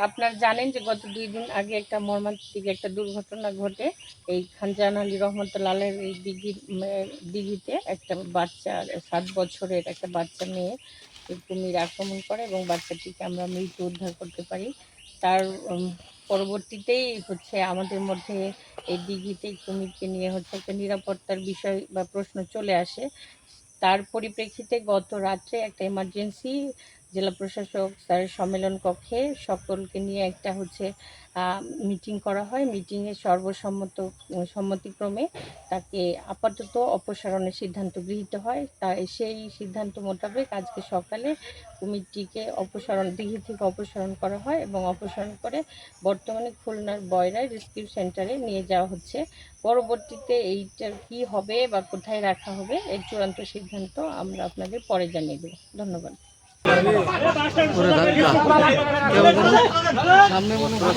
আপনারা জানেন যে গত 2 দিন আগে একটা মর্মান্তিক একটা দুর্ঘটনা ঘটে এই খানজাহান আলী রহমতুল্লাহ আলাইহির এই দিঘিতে একটা বাচ্চা 7 বছরের একটা বাচ্চা মেয়ে কুমির আক্রমণ করে এবং বাচ্চাটিকে আমরা মৃত উদ্ধার করতে পারি। তার পরবর্তীতেই হচ্ছে আমাদের মধ্যে এই দিঘিতে কুমিরকে নিয়ে হচ্ছে একটা নিরাপত্তার বিষয় বা প্রশ্ন চলে আসে। তার পরিপ্রেক্ষিতে গত রাত্রে একটা এমার্জেন্সি জেলা প্রশাসক স্যারের সম্মেলন কক্ষে সকলকে নিয়ে একটা হচ্ছে মিটিং করা হয়। মিটিংয়ে সম্মতিক্রমে তাকে আপাতত অপসারণের সিদ্ধান্ত গৃহীত হয়। সেই সিদ্ধান্ত মোতাবেক আজকে সকালে কুমিরটিকে দিঘি থেকে অপসারণ করা হয় এবং অপসারণ করে বর্তমানে খুলনার বয়রায় রেস্কিউ সেন্টারে নিয়ে যাওয়া হচ্ছে। পরবর্তীতে এইটার কি হবে বা কোথায় রাখা হবে এর চূড়ান্ত সিদ্ধান্ত আমরা আপনাদের পরে জানিয়ে দেব। ধন্যবাদ। সামনে মনে হয়